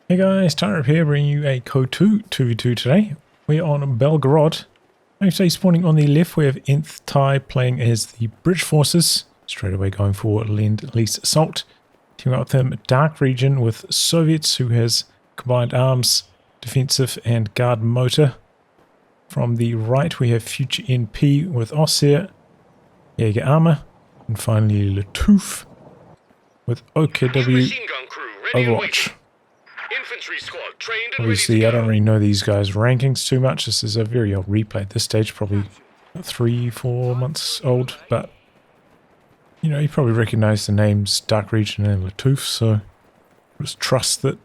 Hey guys, tightrope here, bringing you a COH2 2v2 today. We're on Belgorod. Actually spawning on the left, we have Enthtai playing as the British forces. Straight away going for Lease assault. Teaming up with him, DarkRegion with Soviets, who has combined arms, defensive and guard motor. From the right, we have FutureNO with Ostheer, Jaeger Armour, and finally lattouf with OKW Overwatch. Obviously, I don't really know these guys' rankings too much. This is a very old replay at this stage, probably 3-4 months old, but you know, you probably recognize the names DarkRegion and lattouf, so just trust that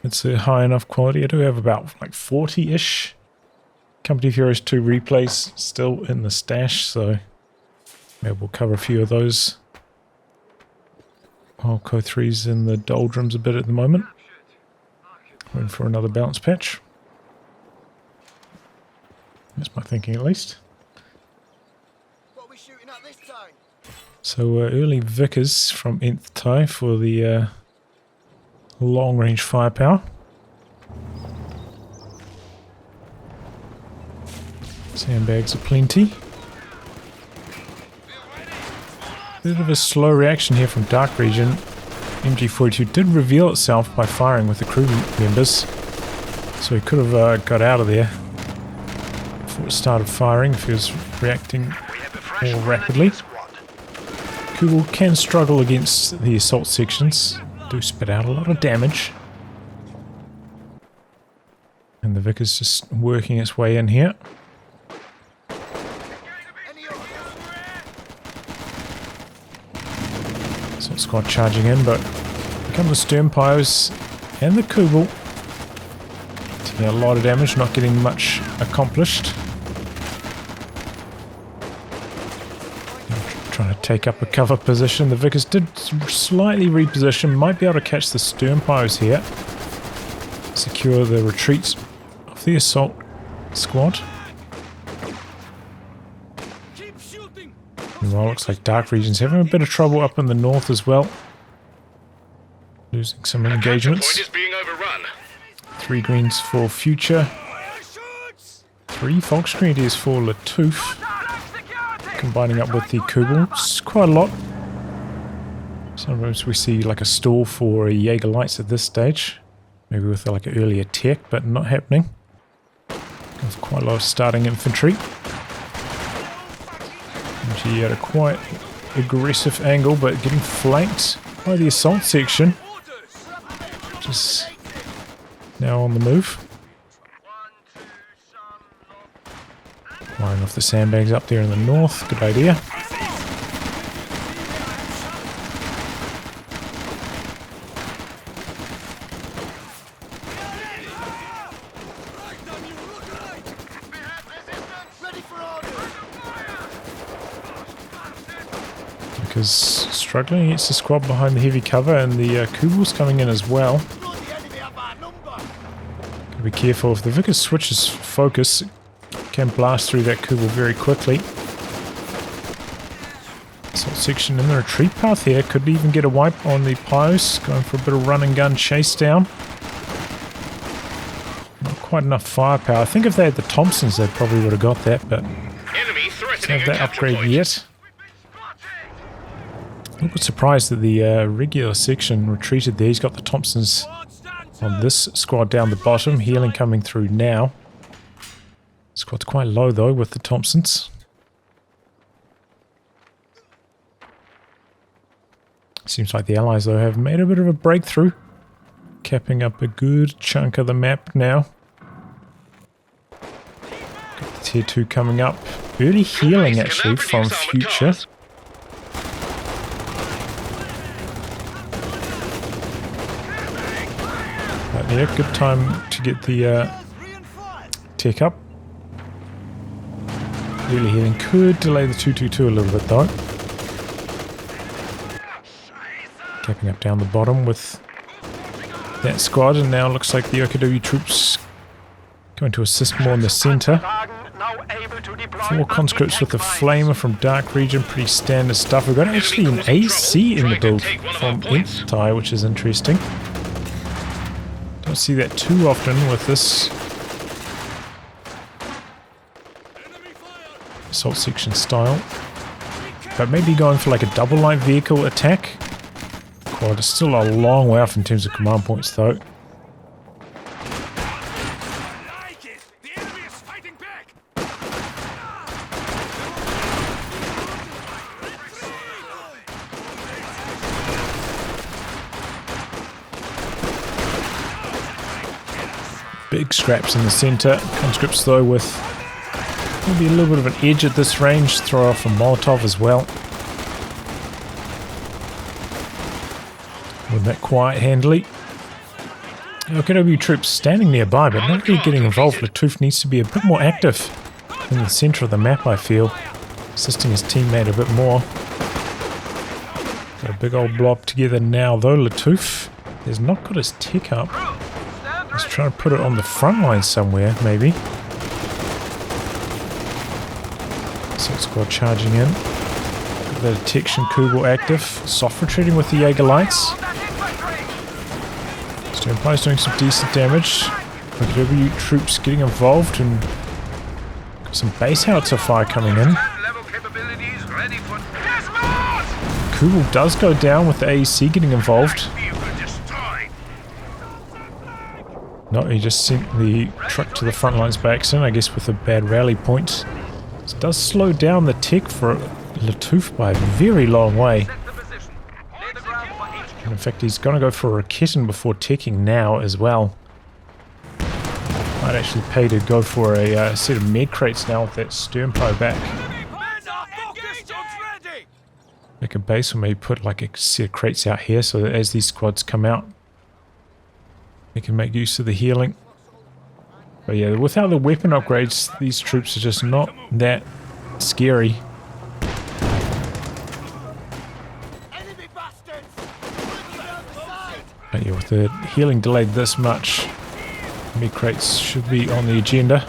it's a high enough quality. I do have about like 40-ish Company of Heroes 2 replays still in the stash, so maybe we'll cover a few of those. While COH3's in the doldrums a bit at the moment. Waiting for another bounce patch. That's my thinking at least. What are we shooting at this time? So early Vickers from Enthtai for the long range firepower. Sandbags are plenty. Bit of a slow reaction here from DarkRegion. MG42 did reveal itself by firing with the crew members, so he could have got out of there before it started firing if he was reacting more rapidly. Kubel can struggle against the assault sections, do spit out a lot of damage. And the Vickers just working its way in here. Squad charging in, but here come the stern pyros and the Kubel. Taking a lot of damage, not getting much accomplished. Trying to take up a cover position. The Vickers did slightly reposition, might be able to catch the stern pyros here. Secure the retreats of the assault squad. Well, looks like DarkRegion's having a bit of trouble up in the north as well. Losing some engagements. 3 greens for Future. 3 Volksgrenadiers for lattouf. Combining up with the Kubel. It's quite a lot. Sometimes we see like a stall for Jaeger lights at this stage. Maybe with like an earlier tech, but not happening. There's quite a lot of starting infantry. He at a quite aggressive angle, but getting flanked by the assault section. Just now on the move. Firing off the sandbags up there in the north. Good idea. Because struggling against the squad behind the heavy cover, and the Kubel's coming in as well. Gotta be careful. If the Vickers switches focus, can blast through that Kubel very quickly. Assault section in the retreat path here. Could even get a wipe on the pyros. Going for a bit of run and gun chase down. Not quite enough firepower. I think if they had the Thompsons, they probably would have got that, but don't have that upgrade yet. A little bit surprised that the regular section retreated there. He's got the Thompsons on this squad down the bottom. Healing coming through now. Squad's quite low though with the Thompsons. Seems like the Allies though have made a bit of a breakthrough. Capping up a good chunk of the map now. Got the tier 2 coming up. Early healing actually from Future. Yeah, good time to get the tech up. Really healing could delay the 2-2-2 a little bit though. Capping up down the bottom with that squad, and now looks like the OKW troops going to assist more in the centre. 4 conscripts with the flamer from DarkRegion, pretty standard stuff. We've got actually an AC in the build from Enthtai, which is interesting. Don't see that too often with this assault section style. But maybe going for like a double light vehicle attack. Quad is still a long way off in terms of command points though. Big scraps in the centre. Conscripts though with maybe a little bit of an edge at this range. Throw off a Molotov as well. With that quite handily. LKW troops standing nearby but not really getting involved. lattouf needs to be a bit more active in the centre of the map, I feel. Assisting his teammate a bit more. Got a big old blob together now though. lattouf has not got his tick up. Let's try to put it on the front line somewhere, maybe. So squad charging in. Got the detection Kugel active. Soft retreating with the Jaeger lights. Empire doing some decent damage. LKW troops getting involved and got some base howitzer fire coming in. Kugel does go down with the AEC getting involved. No, he just sent the truck to the front lines by accident, I guess with a bad rally point. This does slow down the tech for lattouf by a very long way. And in fact, he's going to go for a kitten before teching now as well. Might actually pay to go for a set of med crates now with that sternpo back. Make a base or maybe put like a set of crates out here so that as these squads come out, they can make use of the healing. But yeah, without the weapon upgrades, these troops are just not that scary. But yeah, with the healing delayed this much, med crates should be on the agenda.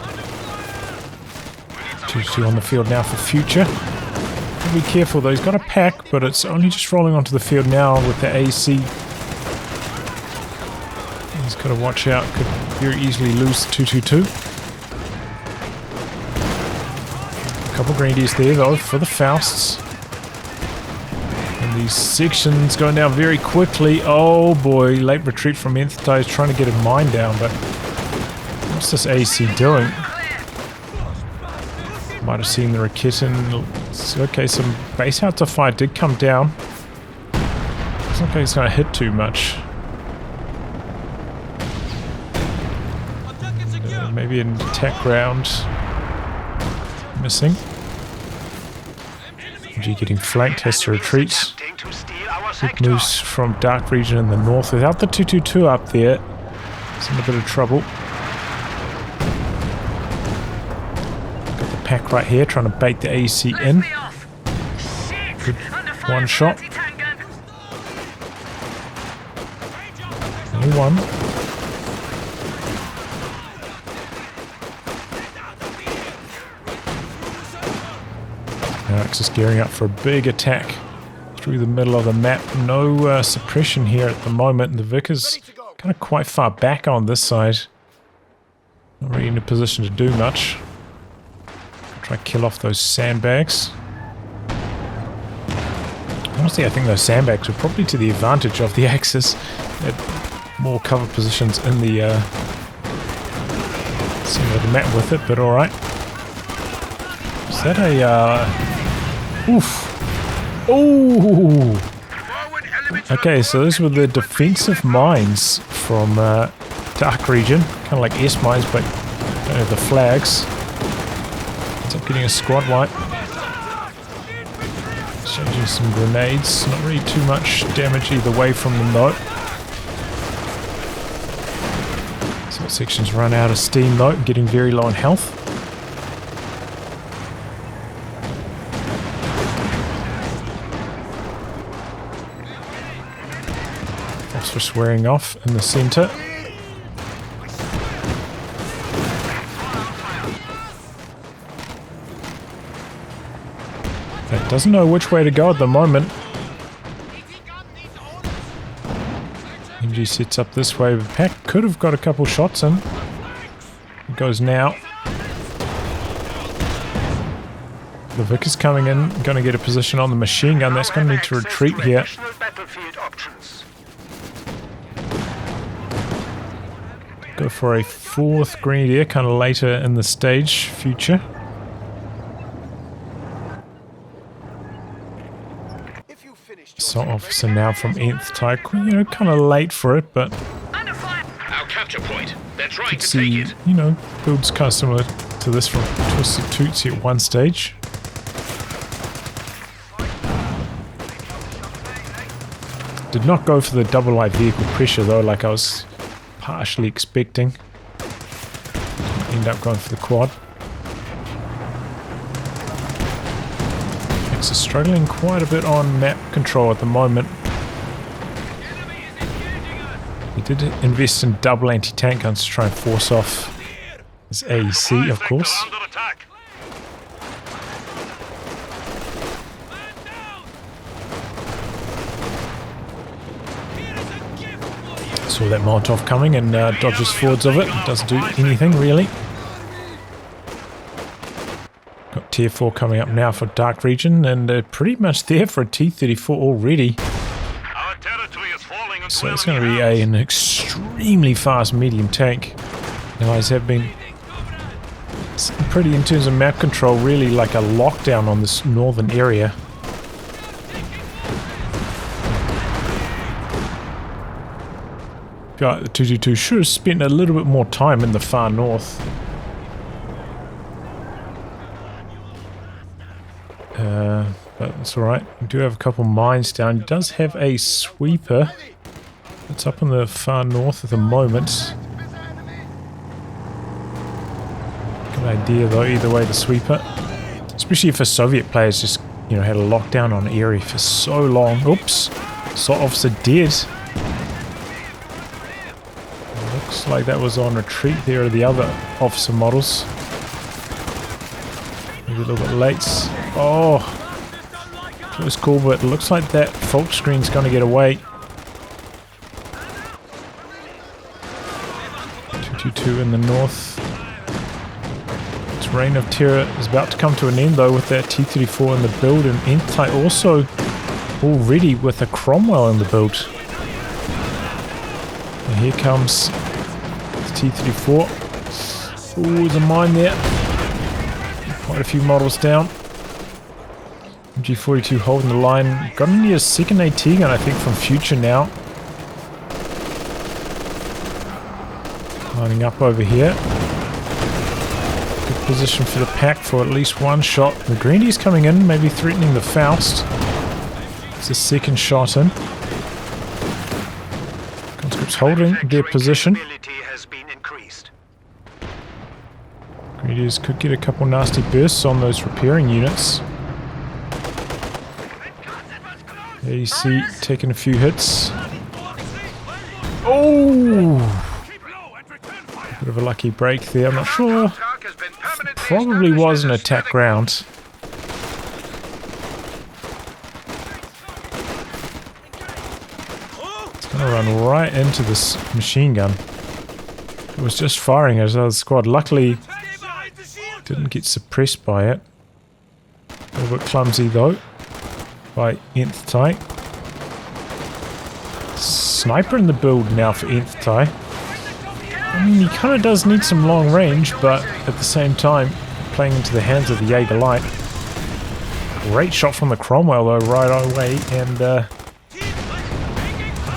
2-2 on the field now for future. Be careful though, he's got a pack, but it's only just rolling onto the field now with the AC. He's got to watch out, could very easily lose 2-2-2. A couple grenadiers there though for the Fausts. And these sections going down very quickly. Oh boy, late retreat from Enthtai is trying to get a mine down, but what's this AC doing? Might have seen the Raketin. Okay, some base howitzer fire did come down. It's not like it's going to hit too much. Maybe an attack round missing. G getting flanked, has to retreat. Big moves from DarkRegion in the north. Without the 2-2-2 up there, it's in a bit of trouble. Got the pack right here, trying to bait the AC in. Good one shot. Only one. Axis gearing up for a big attack through the middle of the map. No suppression here at the moment. The Vic is kind of quite far back on this side. Not really in a position to do much. Try to kill off those sandbags. Honestly, I think those sandbags are probably to the advantage of the Axis. At more cover positions in the center of the map with it, but alright. Is that a oof. Oh! Okay, so those were the defensive mines from DarkRegion. Kind of like S-mines, but don't have the flags. Ends up getting a squad wipe. Exchanging some grenades. Not really too much damage either way from them though. Some sections run out of steam though, getting very low on health. Just wearing off in the center. That doesn't know which way to go at the moment. He MG sets up this way. The pack could have got a couple shots in. It goes now. The Vic is coming in, going to get a position on the machine gun. That's going to need to retreat here. Go for a 4th Grenadier, kind of later in the stage, future. Assault officer now from Enthtai, you know, kind of late for it, but our capture point. They're trying could to see, take it. you know, builds kind of similar to this from Twisted Tootsie at one stage. Did not go for the double light vehicle pressure though, like I was partially expecting. End up going for the quad. X is struggling quite a bit on map control at the moment. He did invest in double anti-tank guns to try and force off his AEC, of course. Saw that Molotov coming and dodges forwards of it. Doesn't do anything really. Got tier 4 coming up now for DarkRegion, and pretty much there for a T-34 already. Our territory is falling into So it's going to be an extremely fast medium tank. The guys have been pretty, in terms of map control, really like a lockdown on this northern area. The 222 should have spent a little bit more time in the far north. But it's alright. We do have a couple mines down. He does have a sweeper. It's up in the far north at the moment. Good idea though, either way, the sweeper. Especially if a Soviet players just, you know, had a lockdown on an area for so long. Oops. Assault officer dead. Looks like that was on retreat. There are the other officer models. Maybe a little bit late. Oh, close call, but it looks like that fault screen's going to get away. 222 in the north. Its reign of terror is about to come to an end though, with that T-34 in the build, and Enthtai also already with a Cromwell in the build. And here comes the T-34. Oh, there's a mine there. Quite a few models down. MG42 holding the line. Got to need a second AT gun, I think, from FutureNO. Lining up over here. Good position for the pack for at least one shot. The Grenadier's coming in, maybe threatening the Faust. It's a second shot in. Conscripts holding their position. Grenadiers could get a couple nasty bursts on those repairing units. There you see, taking a few hits. Oh! Bit of a lucky break there, I'm not sure. Probably was an attack round. It's going to run right into this machine gun. It was just firing as a squad. Luckily, didn't get suppressed by it. A little bit clumsy though, by Enthtai. Sniper in the build now for Enthtai. I mean, he kind of does need some long range, but at the same time, playing into the hands of the Jaeger light. Great shot from the Cromwell though, right away, and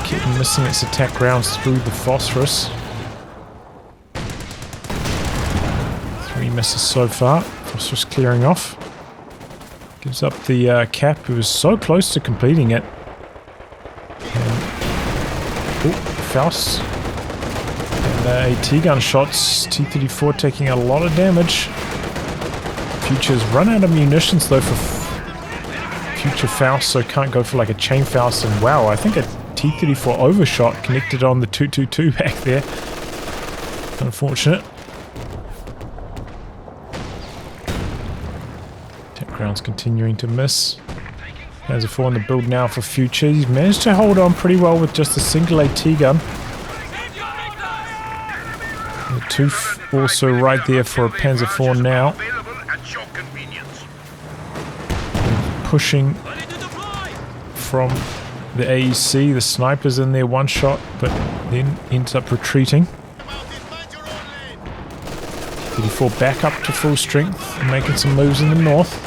kept missing its attack rounds through the phosphorus. 3 misses so far. Phosphorus clearing off. Gives up the cap, who was so close to completing it. Oh, Faust. And AT gun shots. T-34 taking a lot of damage. Future's run out of munitions though for Future Faust, so can't go for like a chain Faust. And wow, I think a T-34 overshot connected on the 222 back there. Unfortunate. Ground's continuing to miss. Panzer IV on the build now for Future. He's managed to hold on pretty well with just a single AT gun. Lattouf also right there for a Panzer IV now. Pushing from the AEC. The sniper's in there one shot, but then ends up retreating. 34 back up to full strength and making some moves in the north.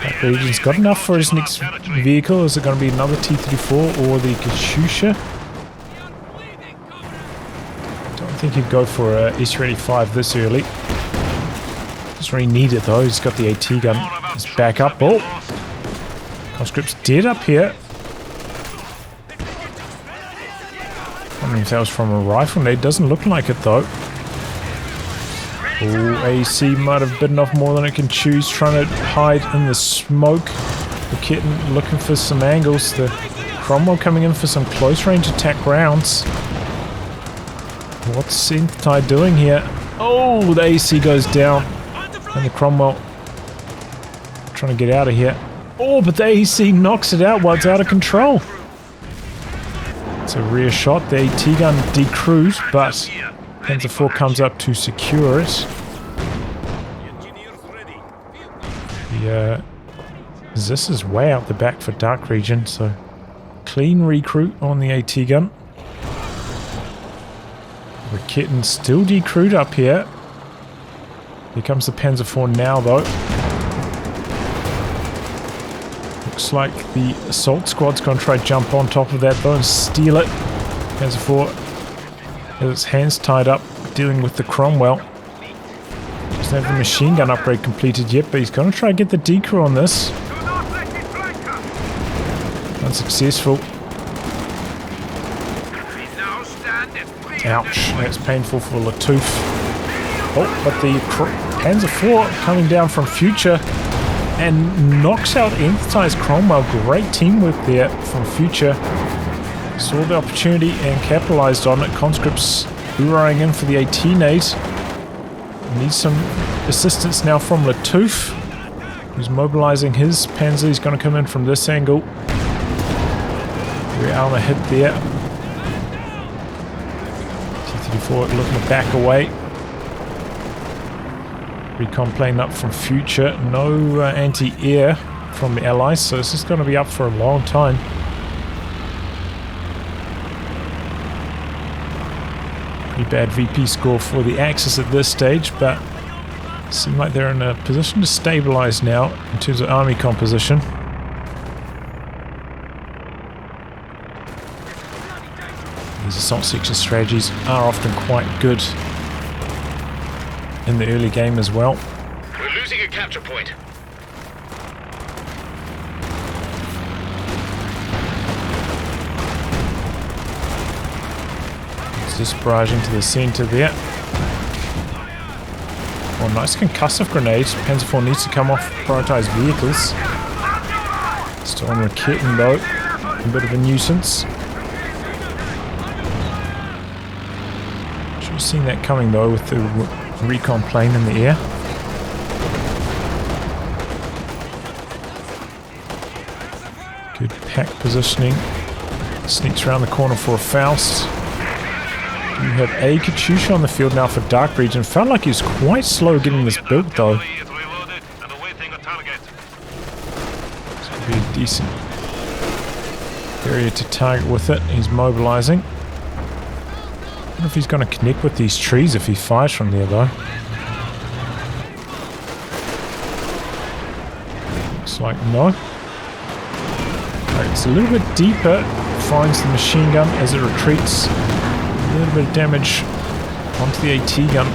DarkRegion's got enough for his next vehicle. Is it going to be another T-34 or the Katyusha? Don't think he'd go for a S-35 this early. Doesn't really need it though. He's got the AT gun. He's back up. Oh! Conscript's dead up here. I don't know if that was from a rifle nade. Doesn't look like it though. Oh, AC might have bitten off more than it can chew. He's trying to hide in the smoke. The kitten looking for some angles. The Cromwell coming in for some close range attack rounds. What's Enthtai doing here? Oh, the AC goes down. And the Cromwell trying to get out of here. Oh, but the AC knocks it out while it's out of control. It's a rear shot. The AT gun decrewed, but Panzer IV comes up to secure it. This is way out the back for DarkRegion, so clean recruit on the AT gun. The kitten still decrewed up here. Here comes the Panzer IV now, though. Looks like the assault squad's going to try to jump on top of that, though, and steal it. Panzer IV has its hands tied up, dealing with the Cromwell. Doesn't have the machine gun upgrade completed yet, but he's going to try to get the decrew on this. Unsuccessful. Ouch, that's painful for Lattouf. Oh, but the Panzer IV coming down from Future and knocks out Enthai's Cromwell. Great teamwork there from Future. Saw the opportunity and capitalized on it. Conscripts hoorahing in for the AT nade. Needs some assistance now from Lattouf, who's mobilizing his Panzer. He's going to come in from this angle. Rear armor hit there. T-34 looking to back away. Recon plane up from Future. No anti-air from the Allies, so this is going to be up for a long time. Pretty bad VP score for the Axis at this stage, but seem like they're in a position to stabilize now in terms of army composition. These assault section strategies are often quite good in the early game as well. We're losing a capture point. Just barraging to the center there. Oh, nice concussive grenade. Panzer IV needs to come off prioritized vehicles. Still on the kitten though. A bit of a nuisance. Should have seen that coming though with the recon plane in the air. Good pack positioning. Sneaks around the corner for a Faust. You have a Katyusha on the field now for DarkRegion. Felt like he was quite slow getting this built though. It's going to be a decent area to target with it. He's mobilizing. I don't know if he's going to connect with these trees if he fires from there though. Looks like no. Right, it's a little bit deeper. Finds the machine gun as it retreats. A little bit of damage onto the AT gun.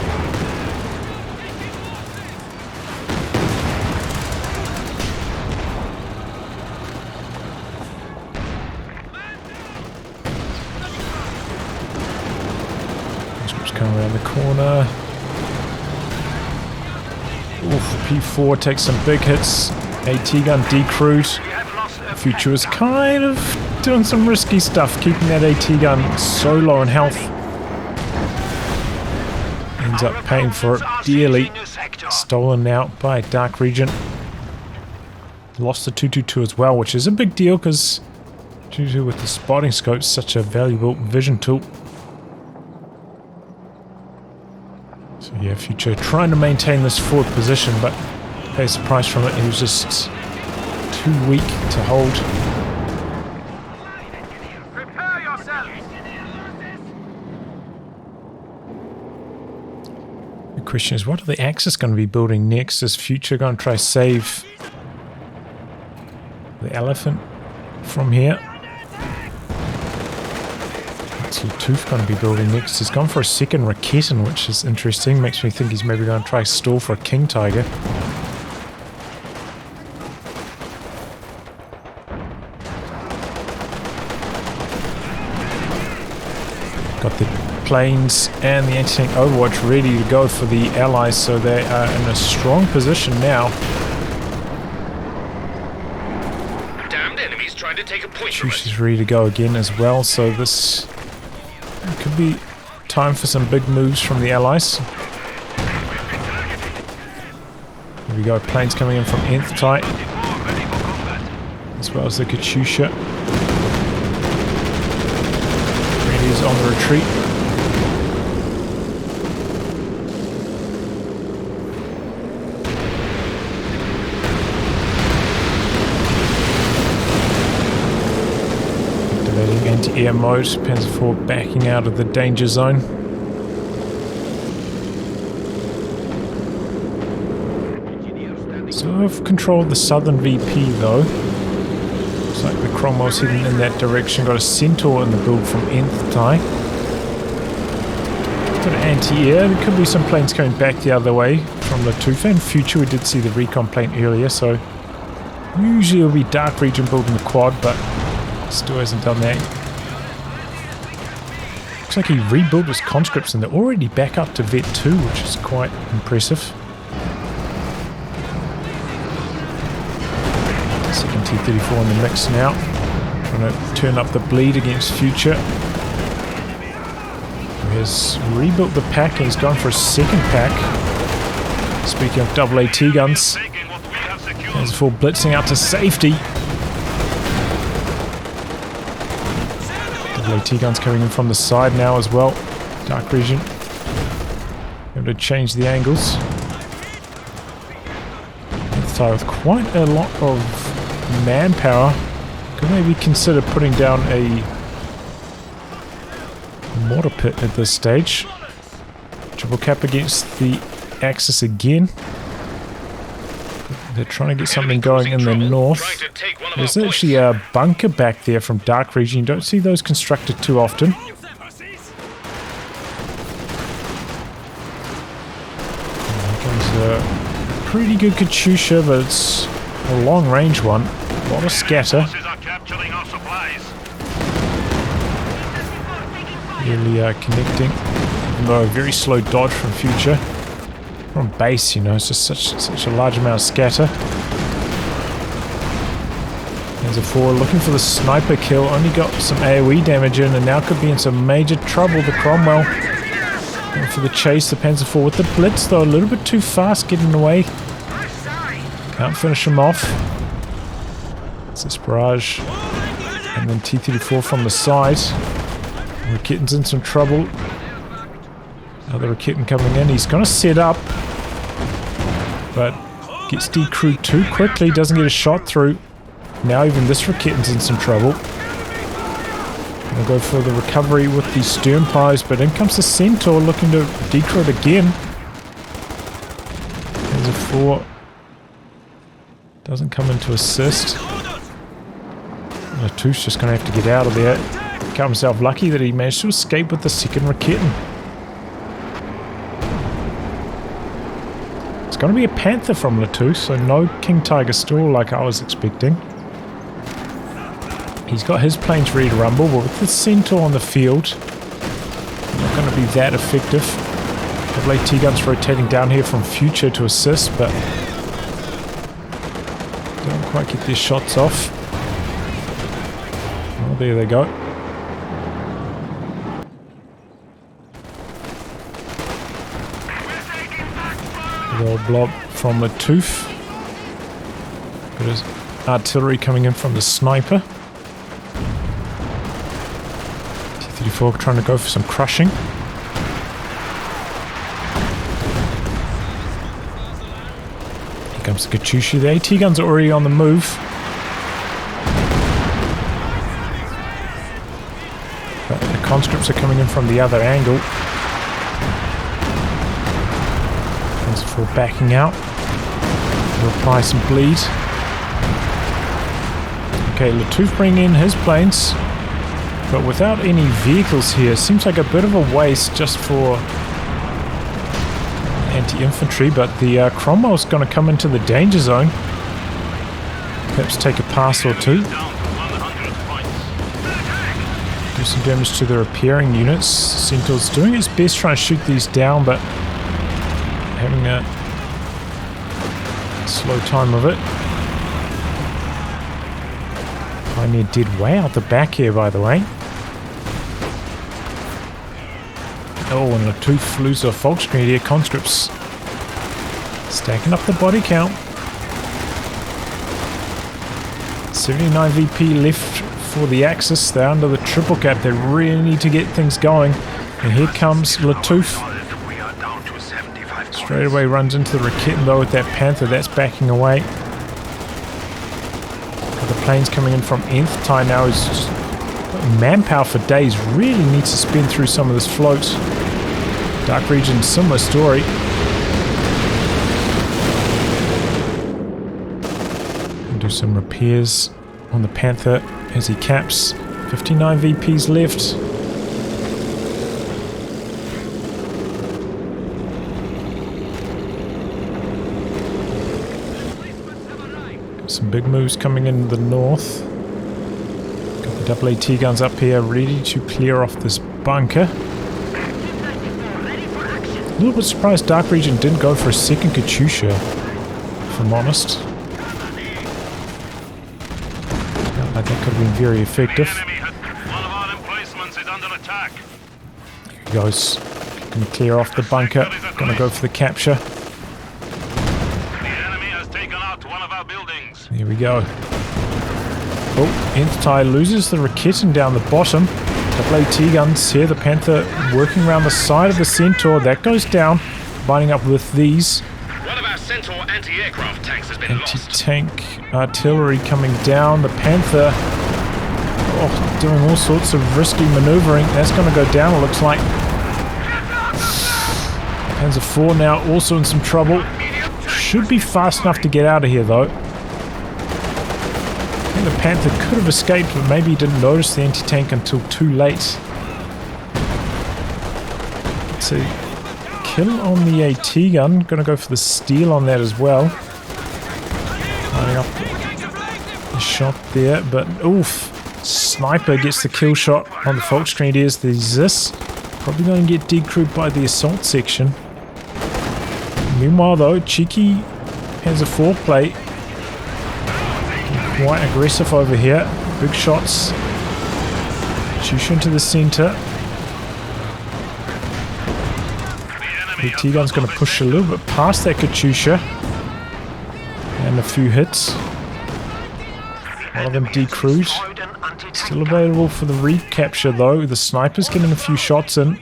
Conscripts coming around the corner. Oof, P4 takes some big hits. AT gun decrewed. Future is kind of doing some risky stuff, keeping that AT gun so low in health. Ends up paying for it dearly. Stolen now by DarkRegion. Lost the 222 as well, which is a big deal because 222 with the spotting scope is such a valuable vision tool. So yeah, Future trying to maintain this forward position, but pays the price from it. He was just too weak to hold. Prepare yourselves. The question is, what are the Axis going to be building next? Is Future going to try to save the elephant from here? What's lattouf going to be building next? He's gone for a second Raketin, which is interesting. Makes me think he's maybe going to try to stall for a King Tiger. Got the planes and the anti-tank Overwatch ready to go for the allies, so they are in a strong position now. Damned enemies trying to take a point from Juice us. is ready to go again as well, so this could be time for some big moves from the allies. Here we go, planes coming in from Enthtai, as well as the Katyusha. Ready is on the retreat. Anti-air mode, Panzer IV backing out of the danger zone. So I've controlled the southern VP though. Looks like the Cromwell's heading in that direction. Got a Centaur in the build from Enthtai. Got an anti-air. There could be some planes coming back the other way from lattouf and Future. We did see the recon plane earlier, so usually it'll be DarkRegion building the quad, but still hasn't done that. Looks like he rebuilt his conscripts and they're already back up to Vet 2, which is quite impressive. Second T-34 in the mix now. Trying to turn up the bleed against Future. He has rebuilt the pack and he's gone for a second pack. Speaking of double AT guns, Panzer IV blitzing out to safety. AT guns coming in from the side now as well. DarkRegion able to change the angles. Enthtai with quite a lot of manpower. Could maybe consider putting down a mortar pit at this stage. Triple cap against the Axis again. They're trying to get something going in the north. There's actually a bunker back there from DarkRegion. You don't see those constructed too often. Here comes a pretty good Katyusha, but it's a long range one. A lot of scatter. Really connecting. Even though a very slow dodge from Future. From base, you know, it's just such a large amount of scatter. Panzer IV looking for the sniper kill, only got some AoE damage in and now could be in some major trouble. The Cromwell going for the chase, the Panzer IV with the blitz though, a little bit too fast getting away. Can't finish him off. It's this barrage. And then T-34 from the side. Raketin's in some trouble. Another Raketin coming in. He's going to set up, but gets decrewed too quickly. Doesn't get a shot through. Now even this Raketin's in some trouble. We'll go for the recovery with the stern pies, but in comes the Centaur looking to decrew it again. There's a 4. Doesn't come in to assist. lattouf's just going to have to get out of there. Count himself lucky that he managed to escape with the second Raketin. It's going to be a Panther from lattouf, so no King Tiger stall like I was expecting. He's got his planes ready to rumble, but with the Centaur on the field, not going to be that effective. Double AT guns rotating down here from Future to assist, but don't quite get their shots off. Oh, there they go. Good old blob from lattouf. Got his artillery coming in from the sniper. T-34 trying to go for some crushing. Here comes the Katyusha. The AT guns are already on the move. But the conscripts are coming in from the other angle. Thanks for backing out. We'll apply some bleed. Okay, lattouf bringing in his planes. But without any vehicles here, seems like a bit of a waste just for anti-infantry, but the Cromwell's going to come into the danger zone. Perhaps take a pass or two. Do some damage to the repairing units. Centaur's doing his best trying to shoot these down, but having a slow time of it. Pioneer did way out the back here, by the way. Oh, and lattouf loses a Volksgrenadier. Conscripts stacking up the body count. 79 VP left for the Axis. They're under the triple cap. They really need to get things going. And here comes lattouf. Straight away runs into the Raketin though with that Panther. That's backing away. The planes coming in from Enthtai now is just manpower for days. Really needs to spin through some of this float. DarkRegion, similar story. And do some repairs on the Panther as he caps. 59 VPs left. Got some big moves coming in the north. Got the double AT guns up here ready to clear off this bunker. A little bit surprised DarkRegion didn't go for a second Katyusha, if I'm honest. I think could have been very effective. Here he goes. Going to clear off the bunker. Going to go for the capture. There we go. Oh, Enthtai loses the Raketin down the bottom. Double AT guns here. The Panther working around the side of the Centaur. That goes down. Lining up with these. One of our Centaur anti-aircraft tanks has been Anti-tank artillery coming down. The Panther doing all sorts of risky maneuvering. That's going to go down, it looks like. Panzer IV now also in some trouble. Should be fast enough to get out of here, though. I think the Panther could have escaped, but maybe he didn't notice the anti-tank until too late. Let's see. Kill on the AT gun. Gonna go for the steal on that as well. Lining up the shot there, but oof. Sniper gets the kill shot on the Volksgrenadiers. There's this. Probably going to get decrewed by the assault section. Meanwhile, though, cheeky Panzer IV plate. Quite aggressive over here. Big shots. Katyusha into the center. The T-gun's going to push a little bit past that Katyusha. And a few hits. One of them decrewed. Still available for the recapture though. The sniper's getting a few shots in.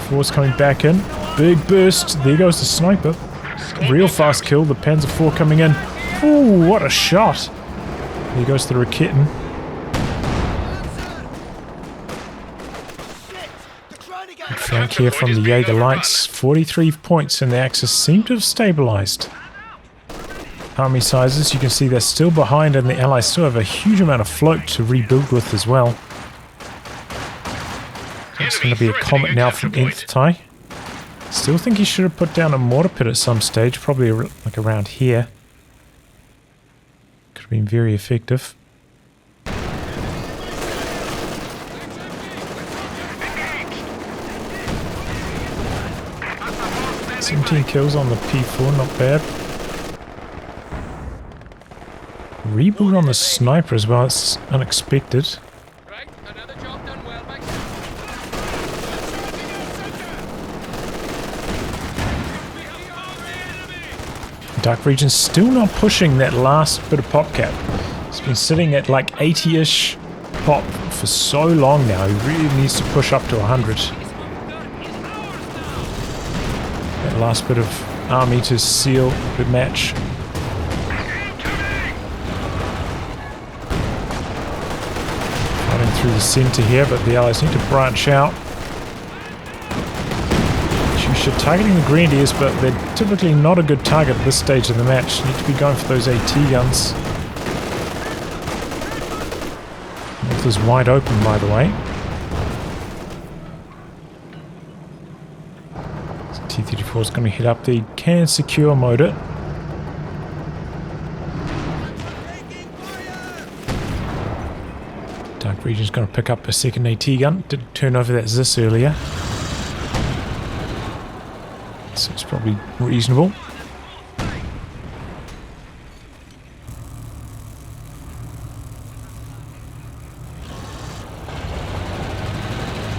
P4's coming back in. Big burst. There goes the sniper. Real fast kill. The Panzer IV coming in. Ooh, what a shot. There goes the Raketin. Good flank here from the Jaeger lights. 43 points in the Axis seem to have stabilized. Army sizes, you can see they're still behind and the Allies still have a huge amount of float to rebuild with as well. It's going to be a comet now from Enthtai. Still think he should have put down a mortar pit at some stage, probably like around here. Could have been very effective. Engaged. 17 kills on the P4, not bad. Reboot on the sniper as well, it's unexpected. Right, another job done well, mate. DarkRegion's still not pushing that last bit of pop cap. It's been sitting at like 80-ish pop for so long now. He really needs to push up to 100. That last bit of army to seal the match. Running through the center here, but the allies need to branch out. Shusha targeting the Grenadiers, but they're typically not a good target at this stage of the match. Need to be going for those AT guns. North is wide open, by the way. So T-34 is going to hit up the can secure mode it. DarkRegion's going to pick up a second AT gun. Did turn over that Zis earlier. So it's probably reasonable.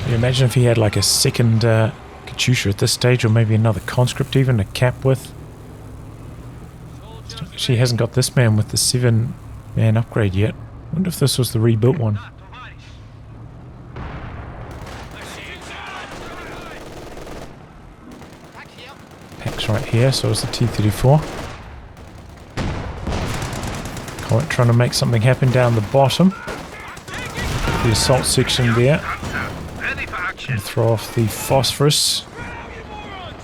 You imagine if he had like a second Katyusha at this stage, or maybe another conscript even to cap with. She hasn't got this man with the 7-man upgrade yet. I wonder if this was the rebuilt one. Pack's right here, so is the T-34. COH trying to make something happen down the bottom. The assault section there. Gonna throw off the phosphorus.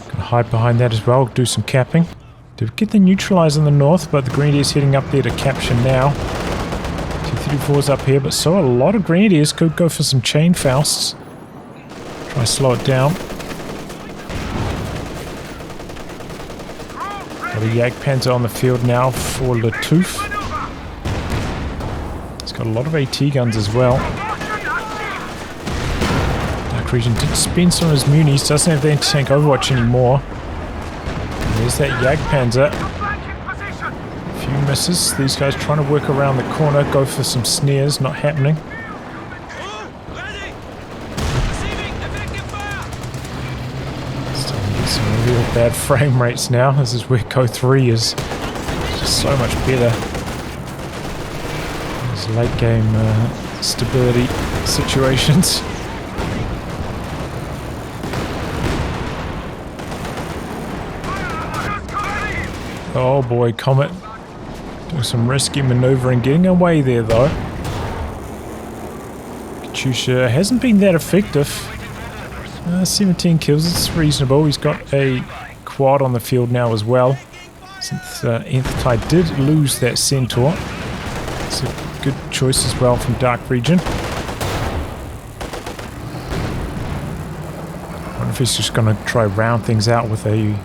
Gonna hide behind that as well, do some capping. To get the neutralizer in the north, but the Grenadiers heading up there to capture now. T-34's up here, but so a lot of Grenadiers could go for some chain Fausts. Try to slow it down. Got a Jagdpanzer on the field now for lattouf. He's got a lot of AT guns as well. DarkRegion did spend some of his munis, doesn't have the anti-tank Overwatch anymore. And there's that Jagdpanzer. A few misses. These guys trying to work around the corner, go for some snares, not happening. Starting to get some real bad frame rates now. This is where COH2 is just so much better. Those late game stability situations. Oh boy, Comet doing some risky maneuvering, getting away there though. Katyusha hasn't been that effective. 17 kills, it's reasonable. He's got a quad on the field now as well. Since Enthtai did lose that Centaur. It's a good choice as well from DarkRegion. I wonder if he's just going to try round things out with a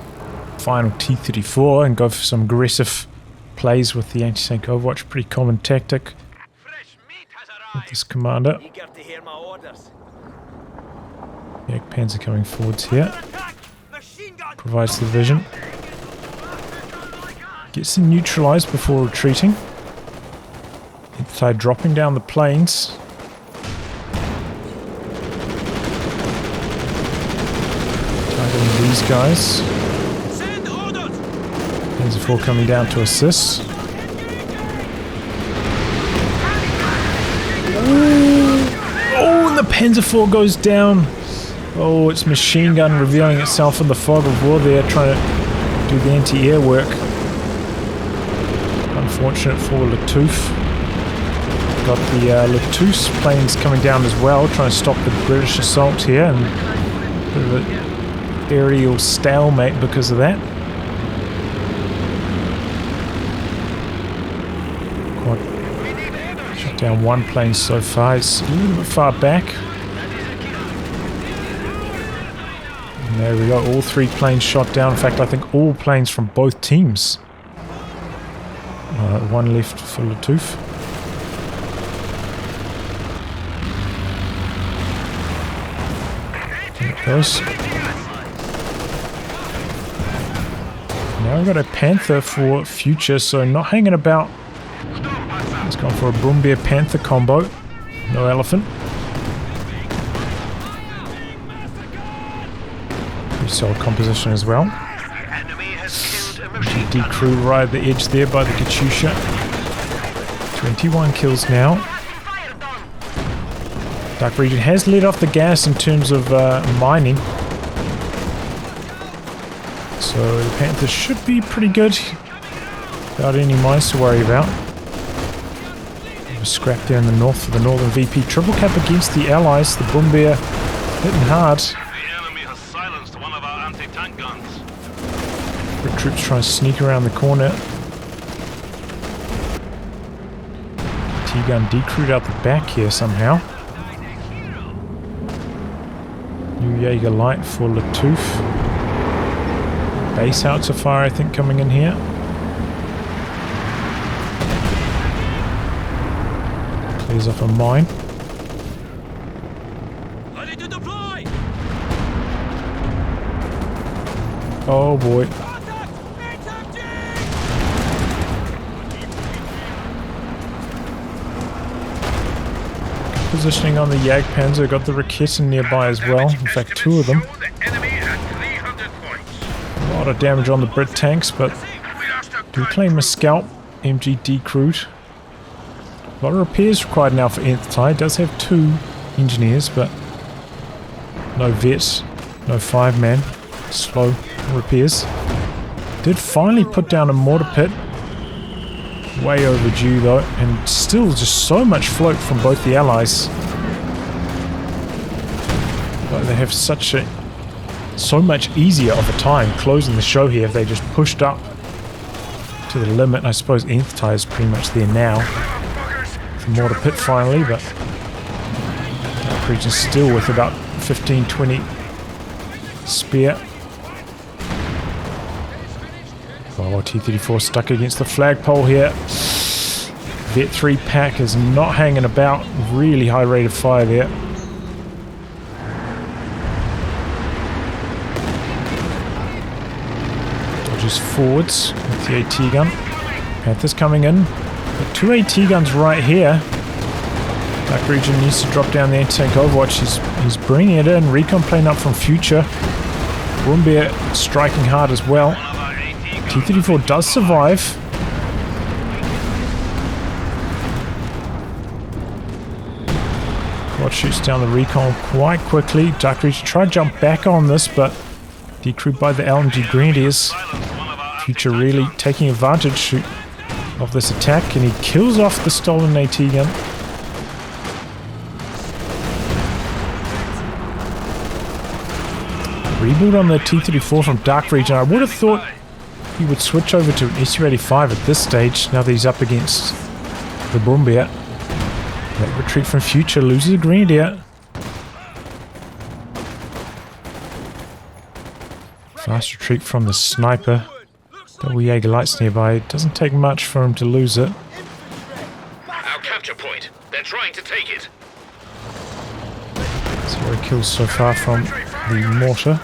final T-34 and go for some aggressive plays with the anti-tank Overwatch. Pretty common tactic with this commander. Jagdpanzer coming forwards here. Provides the vision. Gets them neutralized before retreating. Enthtai dropping down the plains. Targeting these guys. Panzer 4 coming down to assist. Oh, and the Panzer 4 goes down. Oh, it's machine gun revealing itself in the fog of war there, trying to do the anti-air work. Unfortunate for lattouf. Got the lattouf's planes coming down as well, trying to stop the British assault here, and a bit of an aerial stalemate because of that. Shot down one plane so far. It's a little bit far back. And there we go. All three planes shot down. In fact, I think all planes from both teams. One left for lattouf. There it goes. Now we've got a Panther for Future, so not hanging about. He's gone for a Boom Bear Panther combo. No elephant. Pretty solid composition as well. GD crew right at the edge there by the Katyusha. 21 kills now. DarkRegion has let off the gas in terms of mining. So the Panthers should be pretty good. Without any mines to worry about. A scrap there in the north for the Northern VP. Triple cap against the Allies. The Boombear hitting hard. The enemy has silenced one of our anti-tank guns. The troops trying to sneak around the corner. T-gun decrewed out the back here somehow. New Jaeger light for lattouf. Base howitzer fire, I think, coming in here. Clears off a mine. Ready to deploy. Oh boy. Positioning on the Jagdpanzer, got the Raketen nearby as well. In fact, two of them. A lot of damage on the Brit tanks, but do claim a scalp. MG decrewed. A lot of repairs required now for Enthtai. Does have 2 engineers, but no vets, no 5-man. Slow repairs. Did finally put down a mortar pit. Way overdue though, and still just so much float from both the allies. But they have so much easier of a time closing the show here if they just pushed up to the limit. I suppose Enthtai is pretty much there now. The mortar pit finally, but DarkRegion still with about 15-20 spear. Oh, T-34 stuck against the flagpole here. Vet 3 pack is not hanging about. Really high rate of fire there. Dodges forwards with the AT gun. Panthers coming in. The 2 AT guns right here. DarkRegion needs to drop down the anti-tank Overwatch. He's bringing it in. Recon plane up from Future. Boombear striking hard as well. T-34 does survive. Quad shoots down the recon quite quickly. DarkRegion tried to jump back on this, but decrewed by the LMG Grenadiers. Future really taking advantage of this attack, and he kills off the stolen AT gun. Rebuild on the T-34 from DarkRegion. I would have thought he would switch over to an SU-85 at this stage, now that he's up against the Boombear. Late retreat from Future, loses a Grenadier. Fast retreat from the sniper. Double Jaeger lights nearby. It doesn't take much for him to lose it. Our capture point. They're trying to take it. 0 kills so far from the mortar.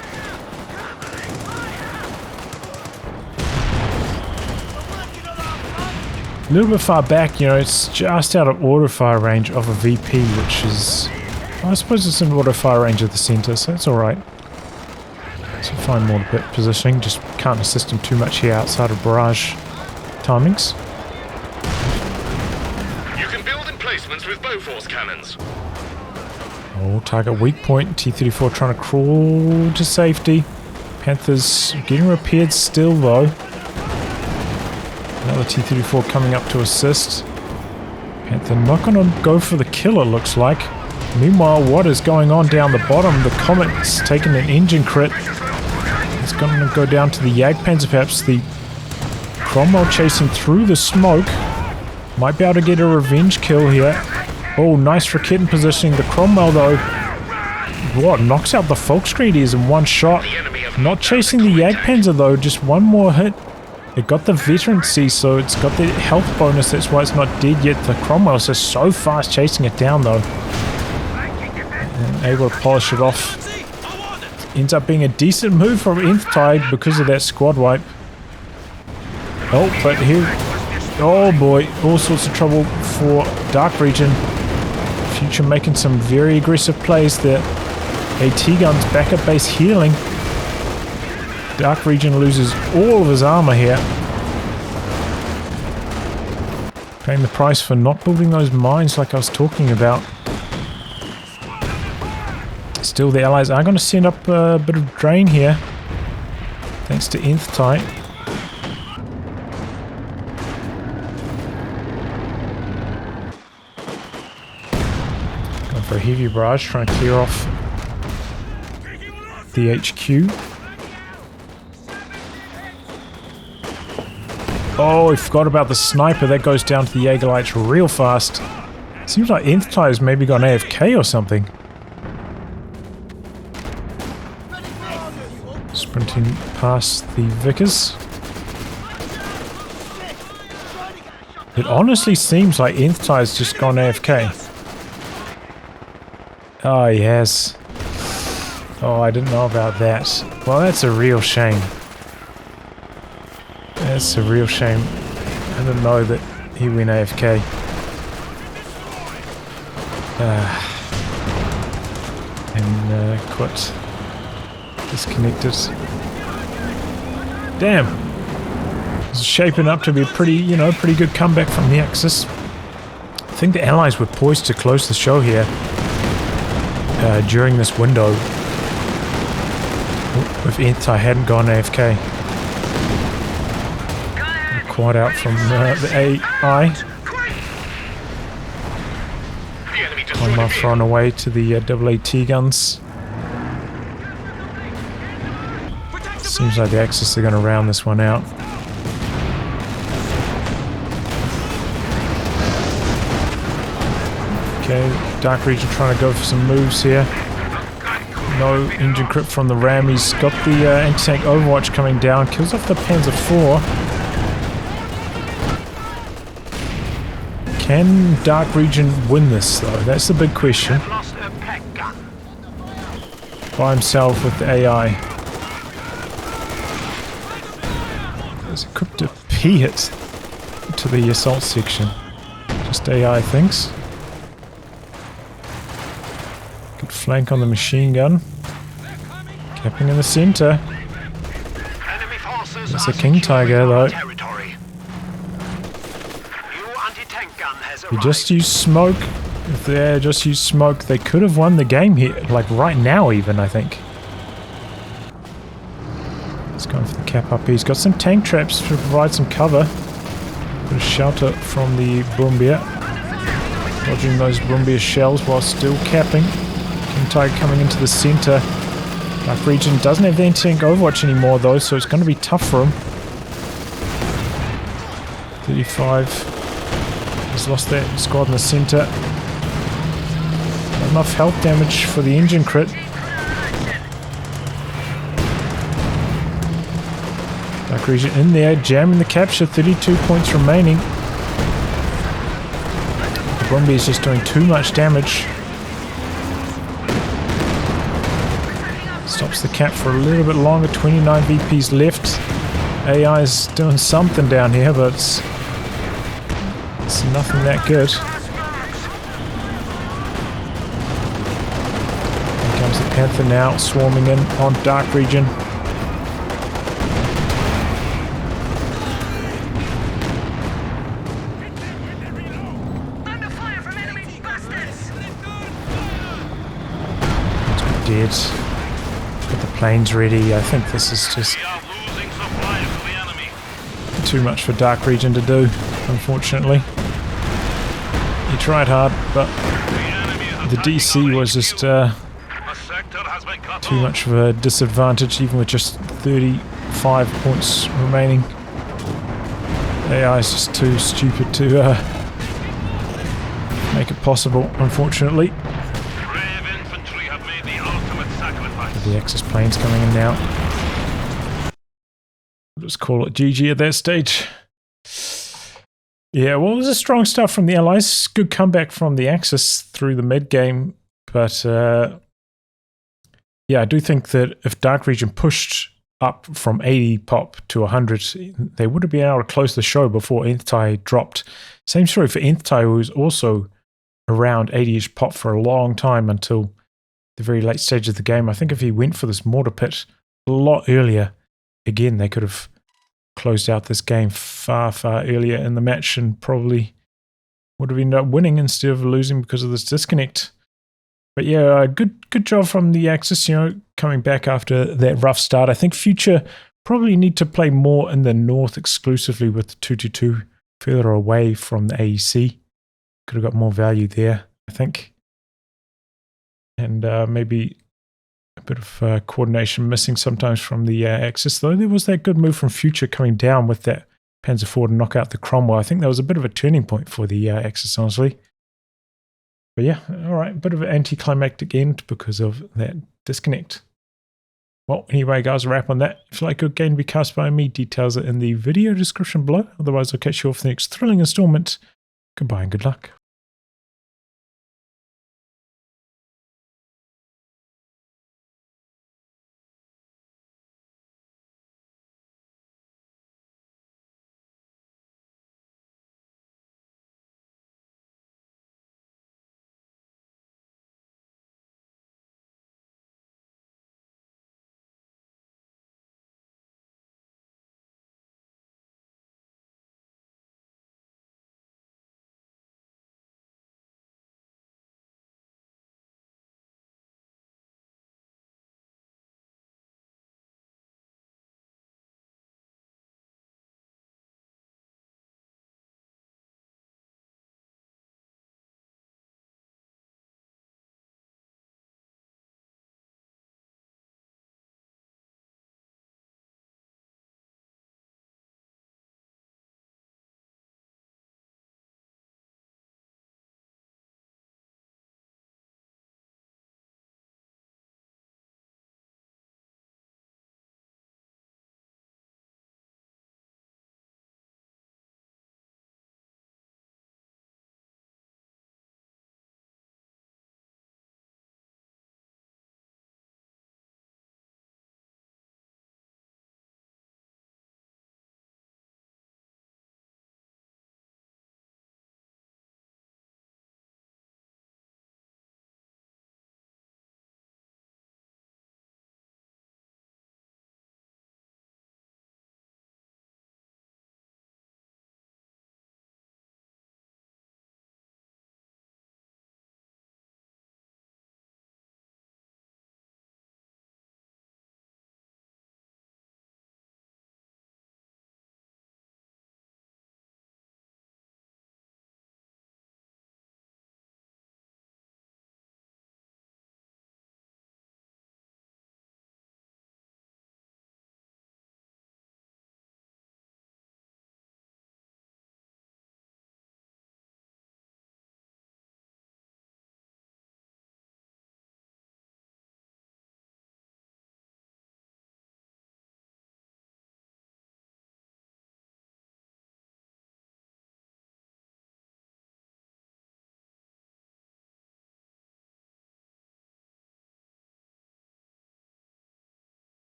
A little bit far back, you know, it's just out of auto fire range of a VP, which is, I suppose it's in auto fire range of the center, so it's alright. So fine mortar pit positioning, just can't assist him too much here outside of barrage timings. You can build emplacements with Bofors cannons. Oh, target weak point. T-34 trying to crawl to safety. Panthers getting repaired still though. Another T-34 coming up to assist. Panther not going to go for the kill, it looks like. Meanwhile, what is going on down the bottom? The Comet's taking an engine crit. It's going to go down to the Jagdpanzer perhaps. The Cromwell chasing through the smoke. Might be able to get a revenge kill here. Oh, nice Raketen positioning. The Cromwell though, what, knocks out the Volksgrenadiers in one shot. Not chasing the Jagdpanzer though, just one more hit. It got the veterancy, so it's got the health bonus, that's why it's not dead yet. The Cromwell's just so fast chasing it down though. And able to polish it off. Ends up being a decent move from Enthtai because of that squad wipe. Oh, but here, oh boy, all sorts of trouble for DarkRegion. Future making some very aggressive plays there. AT guns back at base healing. DarkRegion loses all of his armor here. Paying the price for not building those mines like I was talking about. Still, the allies are going to send up a bit of drain here. Thanks to Enthtai. Going for a heavy barrage, trying to clear off the HQ. Oh, I forgot about the sniper. That goes down to the Jaeger lights real fast. Seems like Enthtai has maybe gone AFK or something. Sprinting past the Vickers. It honestly seems like Enthtai has just gone AFK. Oh, he has. Oh, I didn't know about that. Well, that's a real shame. That's a real shame. I didn't know that he went AFK. And quit. Disconnected. Damn. It's shaping up to be a pretty good comeback from the Axis. I think the Allies were poised to close the show here during this window if Enthtai hadn't gone AFK. Quite out from the AI. I'm thrown away to the AAT guns. Seems like the Axis are going to round this one out. Okay, DarkRegion trying to go for some moves here. No engine crit from the Ram. He's got the anti-tank Overwatch coming down. Kills off the Panzer IV. Can DarkRegion win this though? That's the big question. By himself with the AI. There's equipped a P hit to the assault section. Just AI thinks. Good flank on the machine gun. Capping in the center. It's a King Tiger though. They just used smoke. If they just used smoke, they could have won the game here, like right now even, I think. He's going for the cap up here. He's got some tank traps to provide some cover. Bit of shelter from the Brumbier. Dodging those Brumbier shells while still capping. King Tiger coming into the center. DarkRegion doesn't have the anti-tank Overwatch anymore though, so it's going to be tough for him. 35. He's lost that squad in the center. Not enough health damage for the engine crit. DarkRegion in there, jamming the capture, 32 points remaining. The Brumby is just doing too much damage. Stops the cap for a little bit longer, 29 VPs left. AI is doing something down here, but it's nothing that good. Here comes the Panther now, swarming in on DarkRegion. It's dead. Got the planes ready. I think this is just too much for DarkRegion to do, unfortunately. He tried hard, but the DC was just too much of a disadvantage, even with just 35 points remaining. AI is just too stupid to make it possible, unfortunately. The Axis planes coming in now. We'll just call it GG at that stage. Yeah, well, it was a strong start from the Allies. Good comeback from the Axis through the mid game. But yeah, I do think that if DarkRegion pushed up from 80 pop to 100, they would have been able to close the show before Enthtai dropped. Same story for Enthtai, who was also around 80-ish pop for a long time until the very late stage of the game. I think if he went for this mortar pit a lot earlier, again, they could have closed out this game far, far earlier in the match and probably would have ended up winning instead of losing because of this disconnect. But yeah, good job from the Axis, coming back after that rough start. I think Future probably need to play more in the north exclusively with 222 further away from the AEC. Could have got more value there, I think. And maybe a bit of coordination missing sometimes from the Axis, though. There was that good move from Future coming down with that Panzer IV to knock out the Cromwell. I think that was a bit of a turning point for the Axis, honestly. But yeah, all right, bit of an anticlimactic end because of that disconnect. Well, anyway, guys, a wrap on that. If you like good game to be cast by me, details are in the video description below. Otherwise, I'll catch you off the next thrilling installment. Goodbye and good luck.